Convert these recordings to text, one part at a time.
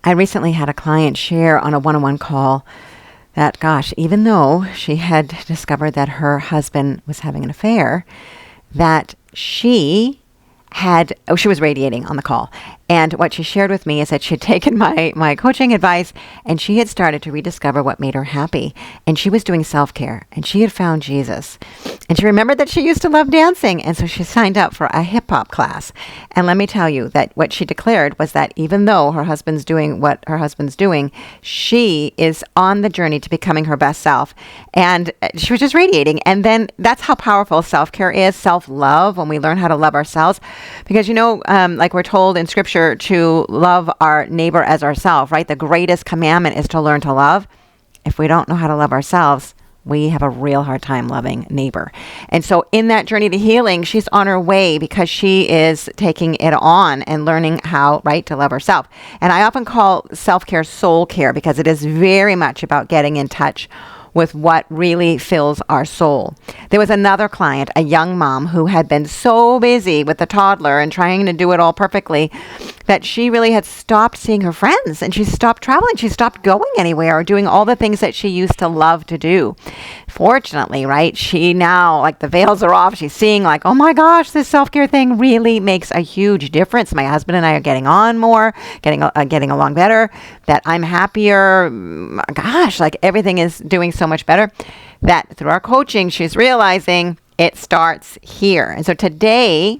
I recently had a client share on a one-on-one call that, gosh, even though she had discovered that her husband was having an affair, that she was radiating on the call. And what she shared with me is that she had taken my coaching advice and she had started to rediscover what made her happy. And she was doing self-care and she had found Jesus. And she remembered that she used to love dancing. And so she signed up for a hip hop class. And let me tell you that what she declared was that even though her husband's doing what her husband's doing, she is on the journey to becoming her best self. And she was just radiating. And then that's how powerful self-care is, self-love, when we learn how to love ourselves. Because, like we're told in scripture to love our neighbor as ourselves, right? The greatest commandment is to learn to love. If we don't know how to love ourselves, we have a real hard time loving neighbor. And so in that journey to healing, she's on her way because she is taking it on and learning how, right, to love herself. And I often call self-care soul care because it is very much about getting in touch with what really fills our soul. There was another client, a young mom, who had been so busy with the toddler and trying to do it all perfectly that she really had stopped seeing her friends and she stopped traveling. She stopped going anywhere or doing all the things that she used to love to do. Fortunately, right, she now, like, the veils are off. She's seeing like, oh my gosh, this self-care thing really makes a huge difference. My husband and I are getting on more, getting along better, that I'm happier. Gosh, like everything is doing so much better. That through our coaching, she's realizing it starts here. And so today,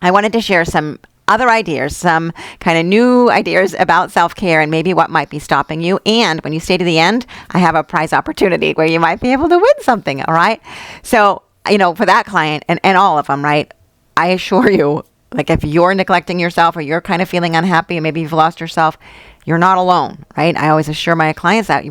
I wanted to share some other ideas, some kind of new ideas about self-care and maybe what might be stopping you. And when you stay to the end, I have a prize opportunity where you might be able to win something. All right. So, for that client and all of them, right, I assure you, like if you're neglecting yourself or you're kind of feeling unhappy and maybe you've lost yourself, you're not alone, right? I always assure my clients that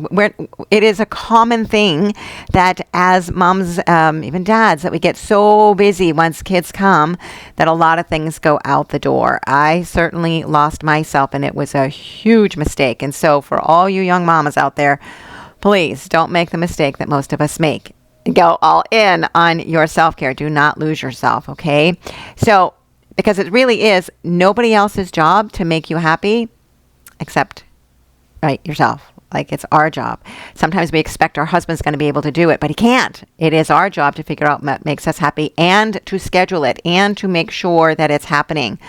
it is a common thing that as moms, even dads, that we get so busy once kids come that a lot of things go out the door. I certainly lost myself and it was a huge mistake. And so for all you young mamas out there, please don't make the mistake that most of us make. Go all in on your self-care. Do not lose yourself, okay? So, because it really is nobody else's job to make you happy except, right, yourself. Like, it's our job. Sometimes we expect our husband's going to be able to do it, but he can't. It is our job to figure out what makes us happy and to schedule it and to make sure that it's happening.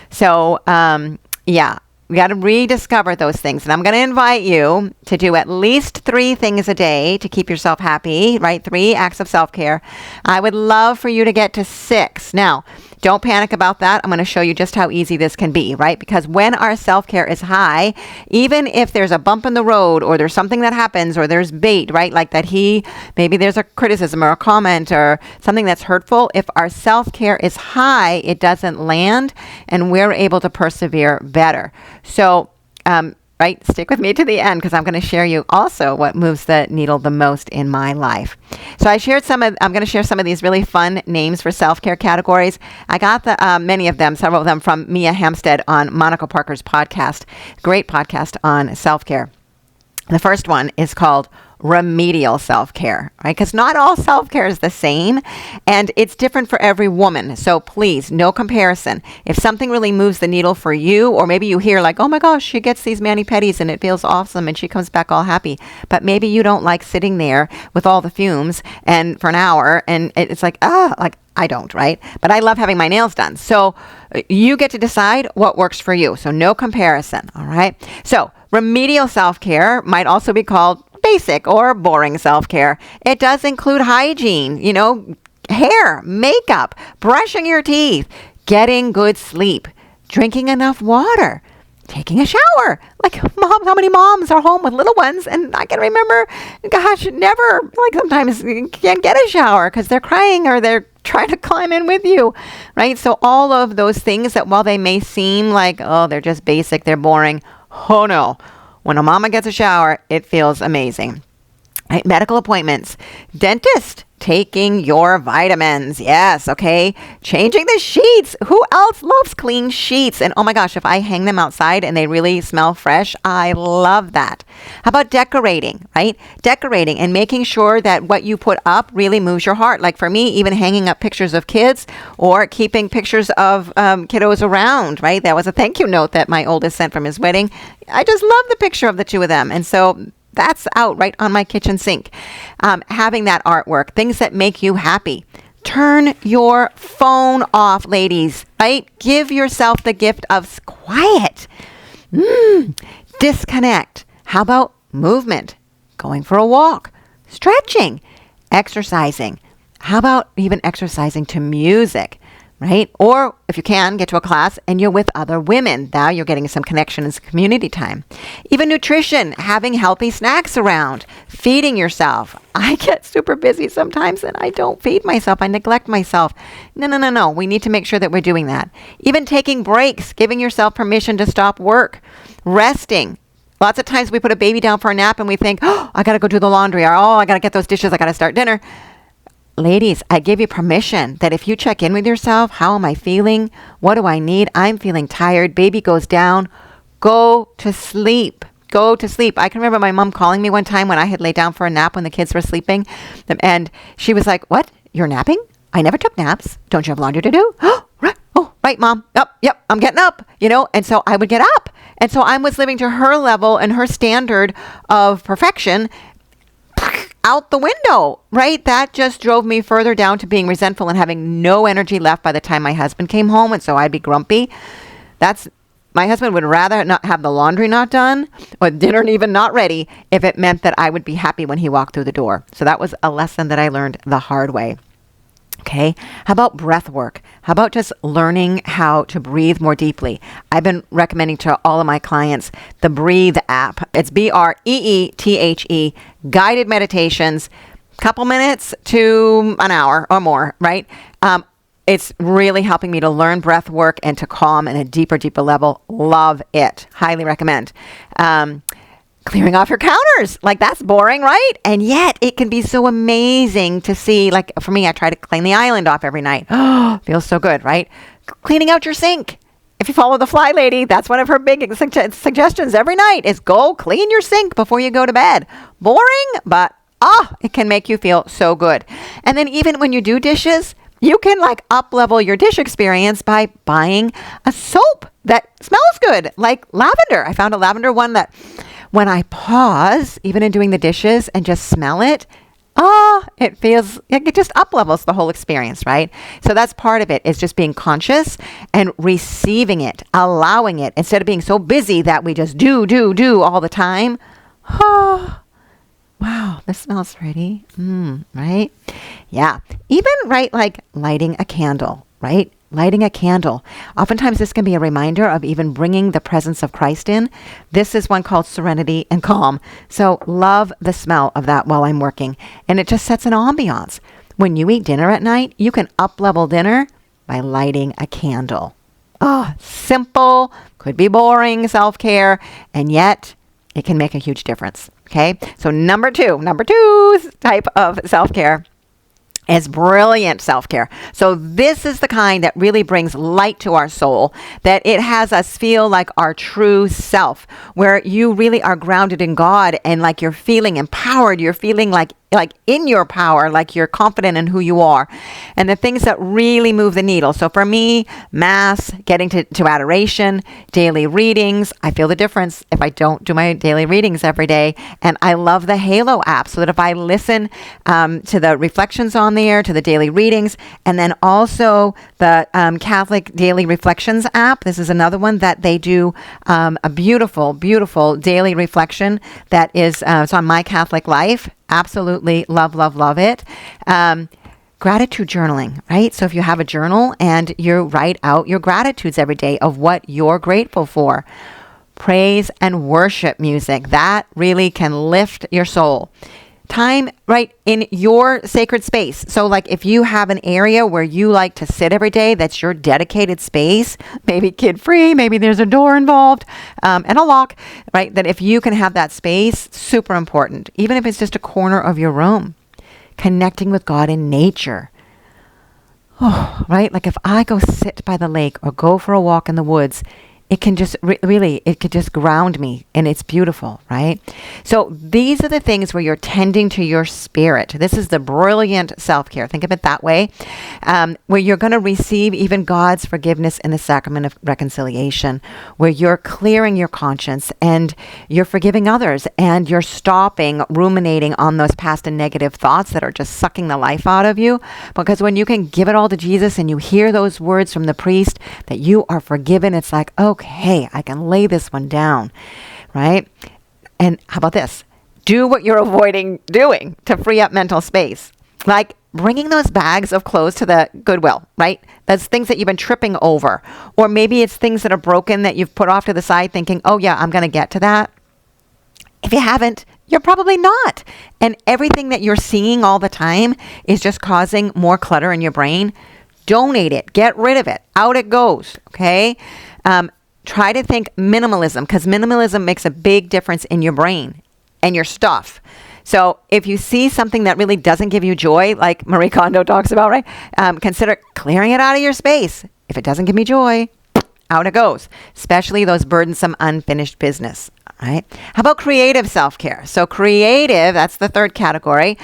So, we got to rediscover those things. And I'm going to invite you to do at least 3 things a day to keep yourself happy, right? 3 acts of self-care. I would love for you to get to 6. Now, don't panic about that. I'm going to show you just how easy this can be, right? Because when our self-care is high, even if there's a bump in the road or there's something that happens or there's bait, right? Like that maybe there's a criticism or a comment or something that's hurtful. If our self-care is high, it doesn't land and we're able to persevere better. So, right, stick with me to the end because I'm going to share you also what moves the needle the most in my life. So I'm going to share some of these really fun names for self-care categories. I got several of them from Mia Hampstead on Monica Parker's podcast. Great podcast on self-care. The first one is called remedial self-care, right? Because not all self-care is the same and it's different for every woman. So please, no comparison. If something really moves the needle for you, or maybe you hear like, oh my gosh, she gets these mani-pedis and it feels awesome and she comes back all happy. But maybe you don't like sitting there with all the fumes and for an hour and it's like, I don't, right? But I love having my nails done. So you get to decide what works for you. So no comparison, all right? So remedial self-care might also be called basic or boring self-care. It does include hygiene, hair, makeup, brushing your teeth, getting good sleep, drinking enough water, taking a shower. Like, mom, how many moms are home with little ones? And I can remember, gosh, never, like sometimes you can't get a shower because they're crying or they're trying to climb in with you, right? So all of those things that while they may seem like, oh, they're just basic, they're boring. Oh no. When a mama gets a shower, it feels amazing. Right? Medical appointments, dentist, taking your vitamins. Yes. Okay. Changing the sheets. Who else loves clean sheets? And oh my gosh, if I hang them outside and they really smell fresh, I love that. How about decorating, right? Decorating and making sure that what you put up really moves your heart. Like for me, even hanging up pictures of kids or keeping pictures of kiddos around, right? That was a thank you note that my oldest sent from his wedding. I just love the picture of the two of them. And so that's out right on my kitchen sink. Having that artwork, things that make you happy. Turn your phone off, ladies, right? Give yourself the gift of quiet. Disconnect. How about movement? Going for a walk, stretching, exercising. How about even exercising to music? Right? Or if you can, get to a class and you're with other women. Now you're getting some connection and some community time. Even nutrition, having healthy snacks around, feeding yourself. I get super busy sometimes and I don't feed myself. I neglect myself. No. We need to make sure that we're doing that. Even taking breaks, giving yourself permission to stop work, resting. Lots of times we put a baby down for a nap and we think, oh, I got to go do the laundry, or oh, I got to get those dishes. I got to start dinner. Ladies, I give you permission that if you check in with yourself, how am I feeling? What do I need? I'm feeling tired. Baby goes down. Go to sleep. Go to sleep. I can remember my mom calling me one time when I had laid down for a nap when the kids were sleeping. And she was like, what? You're napping? I never took naps. Don't you have laundry to do? Oh, right, Mom. Yep, I'm getting up, And so I would get up. And so I was living to her level and her standard of perfection out the window, right? That just drove me further down to being resentful and having no energy left by the time my husband came home. And so I'd be grumpy. My husband would rather not have the laundry not done or dinner even not ready if it meant that I would be happy when he walked through the door. So that was a lesson that I learned the hard way. Okay. How about breath work? How about just learning how to breathe more deeply? I've been recommending to all of my clients the Breathe app. It's BREETHE, guided meditations, couple minutes to an hour or more, right? It's really helping me to learn breath work and to calm in a deeper level. Love it. Highly recommend. Clearing off your counters. Like that's boring, right? And yet it can be so amazing to see. Like for me, I try to clean the island off every night. Oh, feels so good, right? Cleaning out your sink. If you follow the Fly Lady, that's one of her big suggestions every night is go clean your sink before you go to bed. Boring, but it can make you feel so good. And then even when you do dishes, you can like up level your dish experience by buying a soap that smells good, like lavender. I found a lavender one that when I pause, even in doing the dishes and just smell it, it just up levels the whole experience, right? So that's part of it is just being conscious and receiving it, allowing it instead of being so busy that we just do all the time. Oh, wow, this smells pretty, right? Yeah, even right, like lighting a candle, right? Lighting a candle. Oftentimes this can be a reminder of even bringing the presence of Christ in. This is one called Serenity and Calm. So love the smell of that while I'm working. And it just sets an ambiance. When you eat dinner at night, you can up-level dinner by lighting a candle. Simple, could be boring, self-care, and yet it can make a huge difference. Okay? So number two type of self-care is brilliant self-care. So this is the kind that really brings light to our soul, that it has us feel like our true self, where you really are grounded in God and like you're feeling empowered. You're feeling like in your power, like you're confident in who you are, and the things that really move the needle. So for me, Mass, getting to adoration, daily readings. I feel the difference if I don't do my daily readings every day. And I love the Halo app, so that if I listen to the reflections on there, to the daily readings, and then also the Catholic Daily Reflections app. This is another one that they do a beautiful daily reflection that is it's on My Catholic Life. Absolutely love it. Gratitude journaling, right? So if you have a journal and you write out your gratitudes every day of what you're grateful for. Praise and worship music, that really can lift your soul. Time right in your sacred space. So like if you have an area where you like to sit every day, that's your dedicated space, maybe kid free, maybe there's a door involved and a lock, right? That if you can have that space, super important. Even if it's just a corner of your room, connecting with God in nature. Oh, right? Like if I go sit by the lake or go for a walk in the woods, it can just really, it could just ground me, and it's beautiful, right? So these are the things where you're tending to your spirit. This is the brilliant self-care. Think of it that way, where you're going to receive even God's forgiveness in the sacrament of reconciliation, where you're clearing your conscience and you're forgiving others, and you're stopping ruminating on those past and negative thoughts that are just sucking the life out of you. Because when you can give it all to Jesus and you hear those words from the priest that you are forgiven, it's like, okay, I can lay this one down, right? And how about this? Do what you're avoiding doing to free up mental space. Like bringing those bags of clothes to the Goodwill, right? That's things that you've been tripping over. Or maybe it's things that are broken that you've put off to the side thinking, oh yeah, I'm going to get to that. If you haven't, you're probably not. And everything that you're seeing all the time is just causing more clutter in your brain. Donate it. Get rid of it. Out it goes, okay? Try to think minimalism, because minimalism makes a big difference in your brain and your stuff. So if you see something that really doesn't give you joy, like Marie Kondo talks about, right? Consider clearing it out of your space. If it doesn't give me joy, out it goes, especially those burdensome unfinished business, right? How about creative self-care? So creative, that's the third category.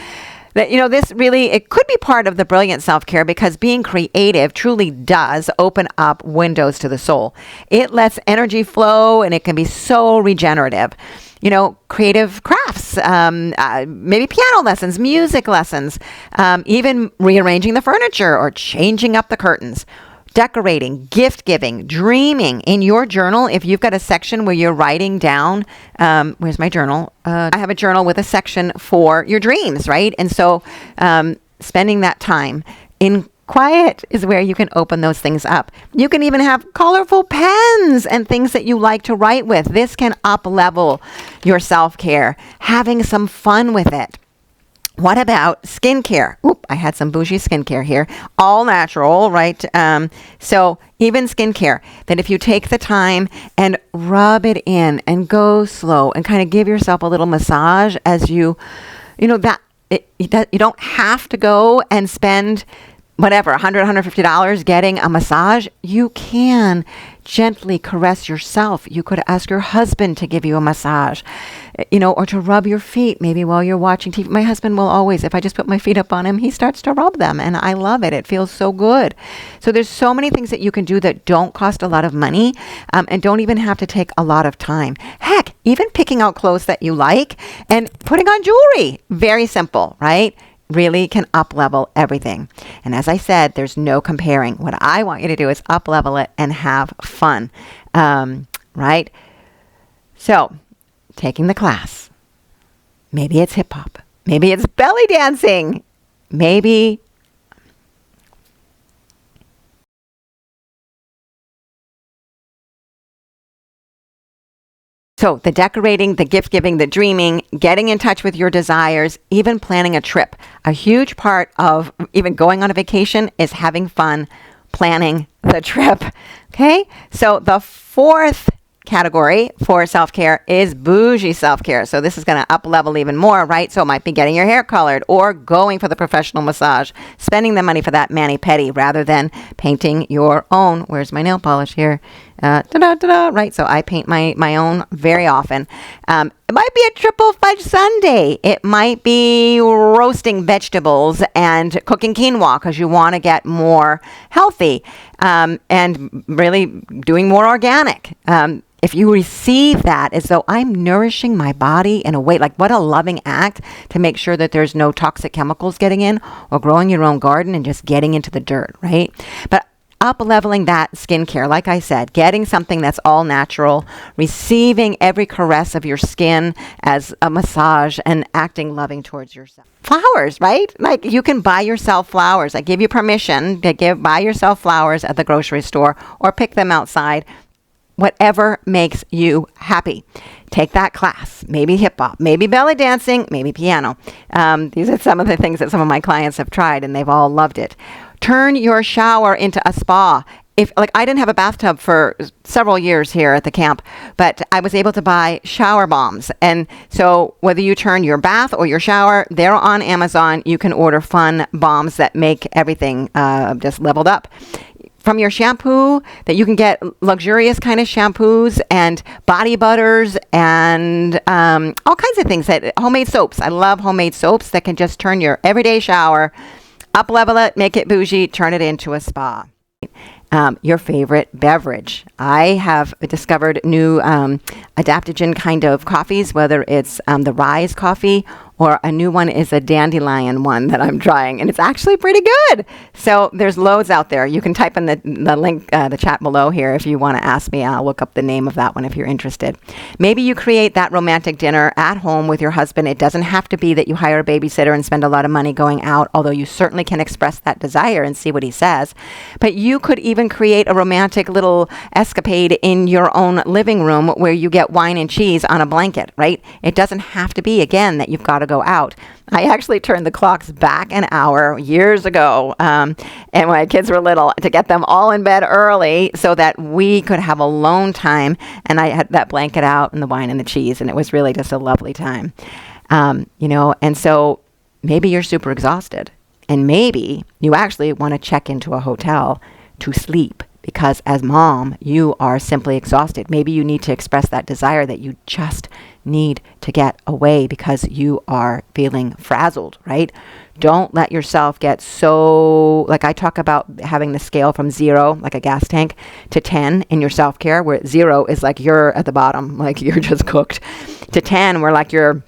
That, this really, it could be part of the brilliant self-care, because being creative truly does open up windows to the soul. It lets energy flow, and it can be so regenerative. Creative crafts, maybe piano lessons, music lessons, even rearranging the furniture or changing up the curtains. Decorating, gift giving, dreaming. In your journal, if you've got a section where you're writing down, where's my journal? I have a journal with a section for your dreams, right? And so spending that time in quiet is where you can open those things up. You can even have colorful pens and things that you like to write with. This can up level your self-care, having some fun with it. What about skincare? Oop, I had some bougie skincare here. All natural, right? So even skincare, that if you take the time and rub it in and go slow and kind of give yourself a little massage as you don't have to go and spend whatever, $100, $150 getting a massage. You can gently caress yourself. You could ask your husband to give you a massage, or to rub your feet maybe while you're watching TV. My husband will always, if I just put my feet up on him, he starts to rub them, and I love it. It feels so good. So there's so many things that you can do that don't cost a lot of money, and don't even have to take a lot of time. Heck, even picking out clothes that you like and putting on jewelry. Very simple, right? Really can up level everything. And as I said, there's no comparing. What I want you to do is up level it and have fun, right? So taking the class, maybe it's hip hop, maybe it's belly dancing, maybe so the decorating, the gift giving, the dreaming, getting in touch with your desires, even planning a trip. A huge part of even going on a vacation is having fun planning the trip. Okay? So the fourth category for self-care is bougie self-care. So this is going to up level even more, right? So it might be getting your hair colored or going for the professional massage, spending the money for that mani-pedi rather than painting your own. Where's my nail polish here? Right? So I paint my own very often. It might be a triple fudge sundae. It might be roasting vegetables and cooking quinoa because you want to get more healthy, and really doing more organic. If you receive that as though I'm nourishing my body in a way, like what a loving act to make sure that there's no toxic chemicals getting in, or growing your own garden and just getting into the dirt, right? But up leveling that skincare, like I said, getting something that's all natural, receiving every caress of your skin as a massage, and acting loving towards yourself. Flowers, right? Like you can buy yourself flowers. I give you permission to buy yourself flowers at the grocery store or pick them outside. whatever makes you happy. Take that class, maybe hip hop, maybe belly dancing, maybe piano. These are some of the things that some of my clients have tried and they've all loved it. Turn your shower into a spa. If like I didn't have a bathtub for several years here at the camp, but I was able to buy shower bombs. And so whether you turn your bath or your shower, they're on Amazon. You can order fun bombs that make everything just leveled up. From your shampoo, that you can get luxurious kind of shampoos and body butters and all kinds of things. That homemade soaps. I love homemade soaps that can just turn your everyday shower, up level it, make it bougie, turn it into a spa. Your favorite beverage. I have discovered new adaptogen kind of coffees, whether it's the Rise coffee or a new one is a dandelion one that I'm trying, and it's actually pretty good. So there's loads out there. You can type in the link, the chat below here if you want to ask me. I'll look up the name of that one if you're interested. Maybe you create that romantic dinner at home with your husband. It doesn't have to be that you hire a babysitter and spend a lot of money going out, although you certainly can express that desire and see what he says. But you could even create a romantic little escapade in your own living room where you get wine and cheese on a blanket, right? It doesn't have to be, again, that you've got to go out. I actually turned the clocks back an hour years ago, and when my kids were little, to get them all in bed early so that we could have alone time. And I had that blanket out and the wine and the cheese, and it was really just a lovely time. And so maybe you're super exhausted, and maybe you actually want to check into a hotel to sleep. Because as mom, you are simply exhausted. Maybe you need to express that desire that you just need to get away because you are feeling frazzled, right? Don't let yourself get so, like I talk about having the scale from 0, like a gas tank, to 10 in your self-care, where 0 is like you're at the bottom, like you're just cooked, to 10 where like you're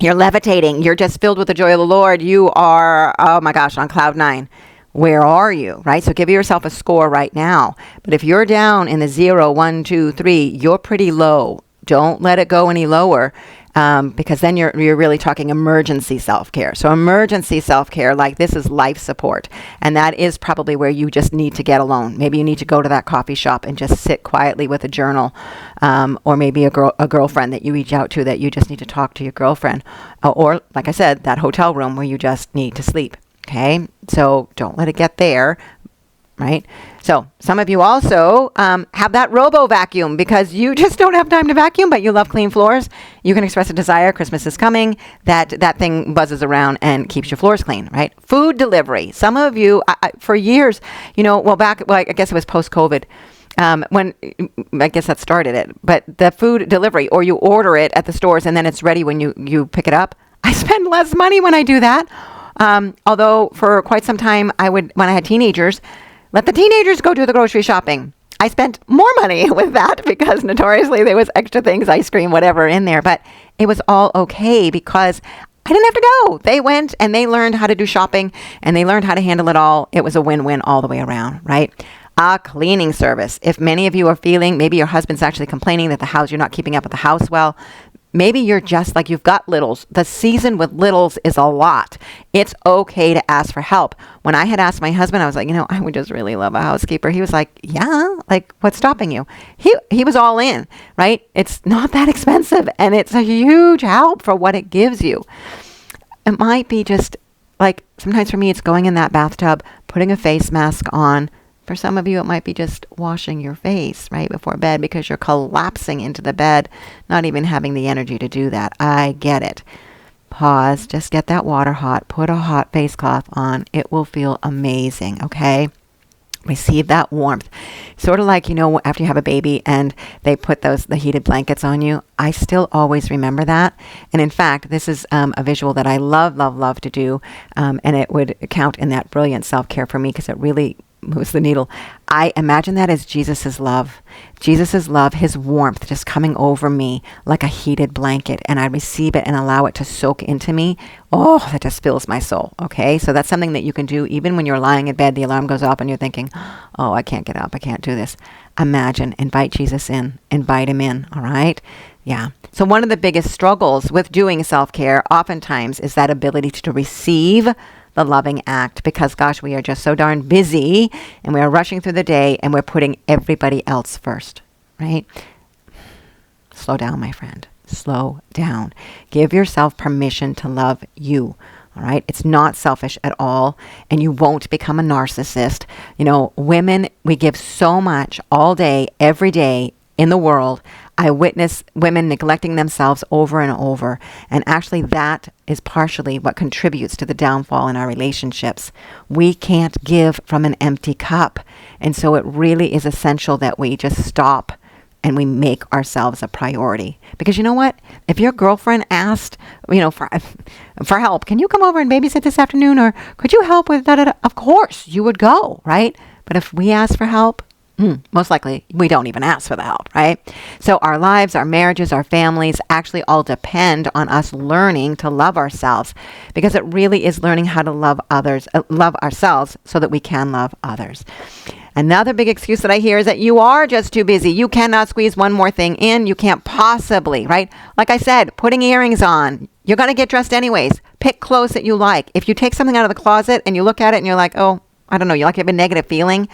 levitating, you're just filled with the joy of the Lord. You are, oh my gosh, on cloud 9. Where are you, right? So give yourself a score right now. But if you're down in the 0, 1, 2, 3, you're pretty low. Don't let it go any lower because then you're really talking emergency self-care. So emergency self-care, like this is life support. And that is probably where you just need to get alone. Maybe you need to go to that coffee shop and just sit quietly with a journal or maybe a girlfriend that you reach out to that you just need to talk to your girlfriend. Or like I said, that hotel room where you just need to sleep. Okay, so don't let it get there, right? So some of you also have that robo vacuum because you just don't have time to vacuum, but you love clean floors. You can express a desire. Christmas is coming. That thing buzzes around and keeps your floors clean, right? Food delivery. Some of you, for years, I guess it was post-COVID. When I guess that started it, but the food delivery, or you order it at the stores and then it's ready when you pick it up. I spend less money when I do that. Although for quite some time, when I had teenagers, let the teenagers go do the grocery shopping. I spent more money with that because notoriously there was extra things, ice cream, whatever in there, but it was all okay because I didn't have to go. They went and they learned how to do shopping and they learned how to handle it all. It was a win-win all the way around, right? A cleaning service. If many of you are feeling, maybe your husband's actually complaining that you're not keeping up with the house well. Maybe you're just like you've got littles. The season with littles is a lot. It's okay to ask for help. When I had asked my husband, I was like, I would just really love a housekeeper. He was like, yeah, like what's stopping you? He was all in, right? It's not that expensive and it's a huge help for what it gives you. It might be just like sometimes for me, it's going in that bathtub, putting a face mask on. For some of you, it might be just washing your face right before bed because you're collapsing into the bed, not even having the energy to do that. I get it. Pause, just get that water hot, put a hot face cloth on. It will feel amazing, okay? Receive that warmth. Sort of like, after you have a baby and they put the heated blankets on you. I still always remember that. And in fact, this is a visual that I love, love, love to do. And it would count in that brilliant self-care for me because it really moves the needle. I imagine that as Jesus's love. Jesus's love, his warmth just coming over me like a heated blanket, and I receive it and allow it to soak into me. Oh, that just fills my soul. Okay, so that's something that you can do even when you're lying in bed, the alarm goes off and you're thinking, oh, I can't get up, I can't do this. Imagine, invite Jesus in, invite him in, all right? Yeah. So one of the biggest struggles with doing self-care oftentimes is that ability to receive the loving act, because gosh, we are just so darn busy and we are rushing through the day and we're putting everybody else first. right? Slow down, my friend. Slow down. Give yourself permission to love you. All right. It's not selfish at all. And you won't become a narcissist. Women, we give so much all day, every day in the world. I witness women neglecting themselves over and over. And actually that is partially what contributes to the downfall in our relationships. We can't give from an empty cup. And so it really is essential that we just stop and we make ourselves a priority. Because you know what? If your girlfriend asked, for help, can you come over and babysit this afternoon? Or could you help with da-da-da? Of course, you would go, right? But if we ask for help, most likely we don't even ask for the help, right? So our lives, our marriages, our families actually all depend on us learning to love ourselves, because it really is learning how to love others, love ourselves so that we can love others. Another big excuse that I hear is that you are just too busy. You cannot squeeze one more thing in. You can't possibly, right? Like I said, putting earrings on. You're going to get dressed anyways. Pick clothes that you like. If you take something out of the closet and you look at it and you're like, oh, I don't know, you have a negative feeling,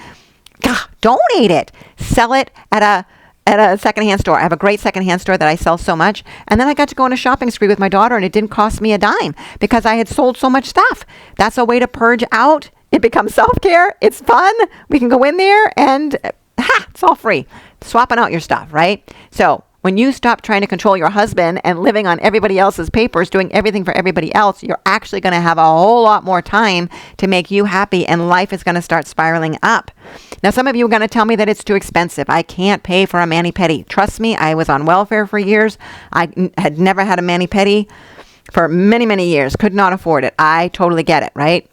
donate it. Sell it at a secondhand store. I have a great secondhand store that I sell so much. And then I got to go on a shopping spree with my daughter, and it didn't cost me a dime because I had sold so much stuff. That's a way to purge out. It becomes self-care. It's fun. We can go in there and it's all free. Swapping out your stuff, right? So when you stop trying to control your husband and living on everybody else's papers, doing everything for everybody else, you're actually going to have a whole lot more time to make you happy, and life is going to start spiraling up. Now, some of you are going to tell me that it's too expensive. I can't pay for a mani-pedi. Trust me, I was on welfare for years. I had never had a mani-pedi for many, many years. Could not afford it. I totally get it, right?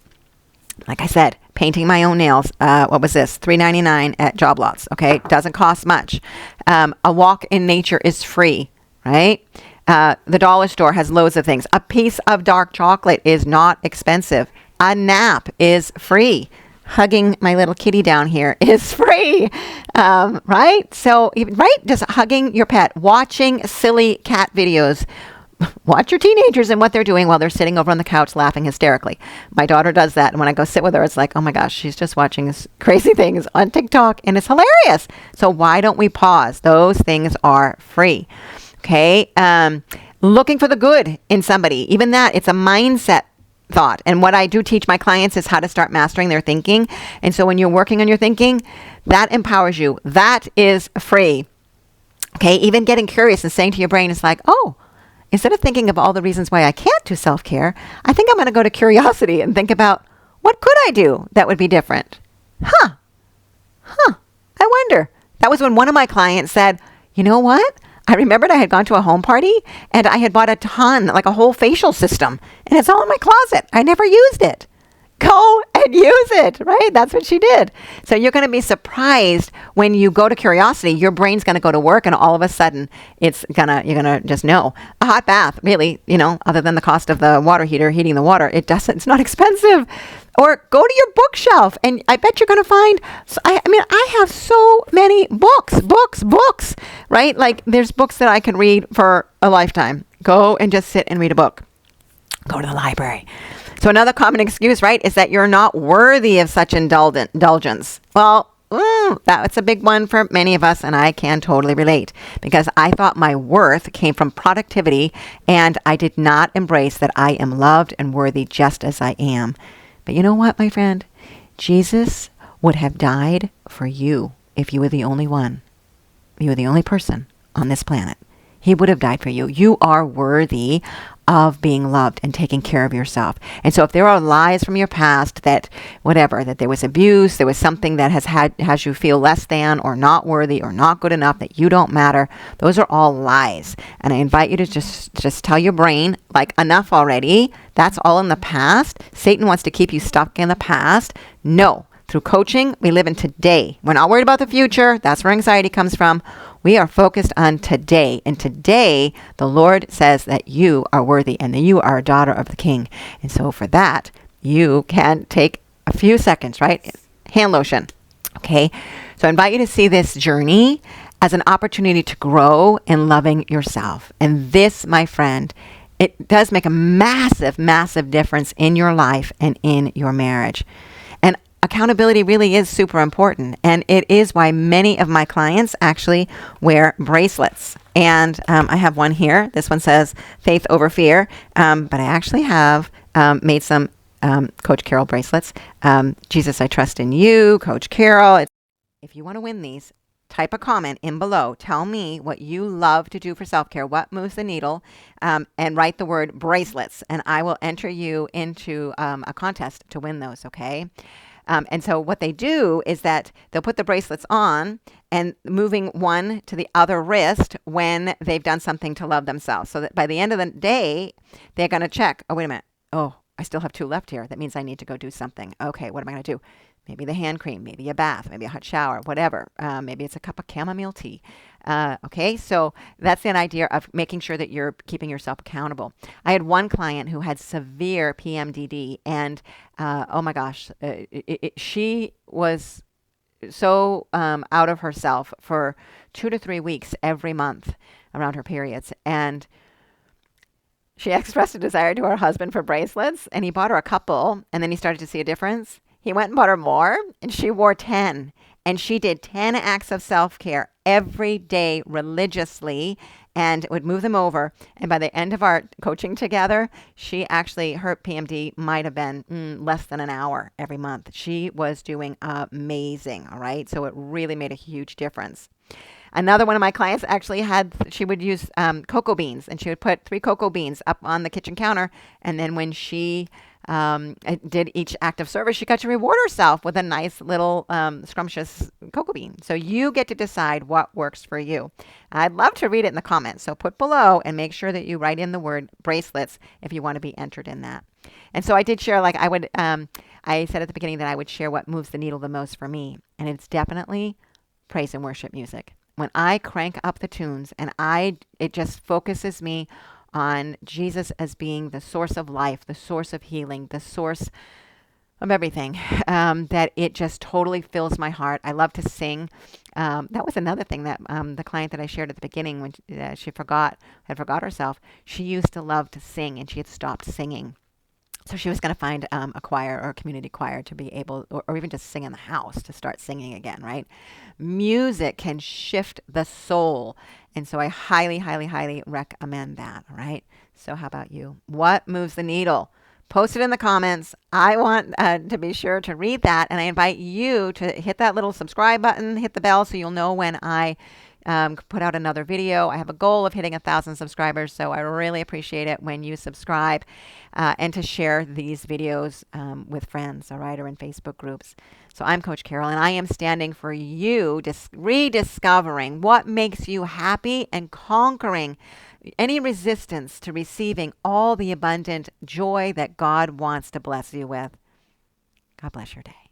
Like I said, painting my own nails. What was this? $3.99 at Job Lots. Okay. Doesn't cost much. A walk in nature is free, right? The dollar store has loads of things. A piece of dark chocolate is not expensive. A nap is free. Hugging my little kitty down here is free, right? So, right? Just hugging your pet, watching silly cat videos. Watch your teenagers and what they're doing while they're sitting over on the couch laughing hysterically. My daughter does that. And when I go sit with her, it's like, oh my gosh, she's just watching crazy things on TikTok and it's hilarious. So why don't we pause? Those things are free. Okay. Looking for the good in somebody. Even that, it's a mindset thought. And what I do teach my clients is how to start mastering their thinking. And so when you're working on your thinking, that empowers you. That is free. Okay. Even getting curious and saying to your brain, it's like, oh, instead of thinking of all the reasons why I can't do self-care, I think I'm going to go to curiosity and think about what could I do that would be different? I wonder. That was when one of my clients said, you know what? I remembered I had gone to a home party and I had bought a ton, like a whole facial system, and it's all in my closet. I never used it. Go and use it, right? That's what she did. So you're going to be surprised when you go to curiosity, your brain's going to go to work, and all of a sudden you're going to just know. A hot bath, really, other than the cost of the water heater, heating the water, it's not expensive. Or go to your bookshelf, and I bet you're going to find, I have so many books, right? Like there's books that I can read for a lifetime. Go and just sit and read a book. Go to the library. So another common excuse, right, is that you're not worthy of such indulgence. Well, that's a big one for many of us, and I can totally relate, because I thought my worth came from productivity, and I did not embrace that I am loved and worthy just as I am. But you know what, my friend? Jesus would have died for you if you were the only one. You were the only person on this planet. He would have died for you. You are worthy of being loved and taking care of yourself. And so if there are lies from your past that there was abuse, there was something that has you feel less than or not worthy or not good enough, that you don't matter, those are all lies. And I invite you to just tell your brain, like, enough already. That's all in the past. Satan wants to keep you stuck in the past. No. Through coaching, we live in today. We're not worried about the future. That's where anxiety comes from. We are focused on today. And today, the Lord says that you are worthy and that you are a daughter of the King. And so for that, you can take a few seconds, right? Hand lotion. Okay. So I invite you to see this journey as an opportunity to grow in loving yourself. And this, my friend, it does make a massive, massive difference in your life and in your marriage. And accountability really is super important. And it is why many of my clients actually wear bracelets. And I have one here. This one says faith over fear. But I actually have made some Coach Carol bracelets. Jesus, I trust in you, Coach Carol. If you want to win these, type a comment in below. Tell me what you love to do for self-care, what moves the needle, and write the word bracelets. And I will enter you into a contest to win those, okay? And so what they do is that they'll put the bracelets on and moving one to the other wrist when they've done something to love themselves. So that by the end of the day, they're going to check, oh, wait a minute. Oh, I still have 2 left here. That means I need to go do something. Okay, what am I going to do? Maybe the hand cream, maybe a bath, maybe a hot shower, whatever. Maybe it's a cup of chamomile tea. Okay, so that's an idea of making sure that you're keeping yourself accountable. I had one client who had severe PMDD, and oh my gosh, she was so out of herself for 2 to 3 weeks every month around her periods. And she expressed a desire to her husband for bracelets, and he bought her a couple, and then he started to see a difference. He went and bought her more, and she wore 10. And she did 10 acts of self-care every day religiously and would move them over. And by the end of our coaching together, her PMD might have been less than an hour every month. She was doing amazing, all right? So it really made a huge difference. Another one of my clients actually she would use cocoa beans, and she would put 3 cocoa beans up on the kitchen counter. And then when she did each act of service, she got to reward herself with a nice little scrumptious cocoa bean. So you get to decide what works for you. I'd love to read it in the comments. So put below and make sure that you write in the word bracelets if you want to be entered in that. And so I did share, like I said at the beginning that I would share what moves the needle the most for me. And it's definitely praise and worship music. When I crank up the tunes and it just focuses me on Jesus as being the source of life, the source of healing, the source of everything, that it just totally fills my heart. I love to sing. That was another thing that the client that I shared at the beginning, when she had forgot herself, she used to love to sing, and she had stopped singing. So she was going to find a choir or a community choir to be able, or even just sing in the house to start singing again, right? Music can shift the soul. And so I highly, highly, highly recommend that, all right? So how about you? What moves the needle? Post it in the comments. I want to be sure to read that. And I invite you to hit that little subscribe button, hit the bell so you'll know when I put out another video. I have a goal of hitting 1,000 subscribers, so I really appreciate it when you subscribe and to share these videos with friends, all right, or in Facebook groups. So I'm Coach Carol, and I am standing for you, rediscovering what makes you happy and conquering any resistance to receiving all the abundant joy that God wants to bless you with. God bless your day.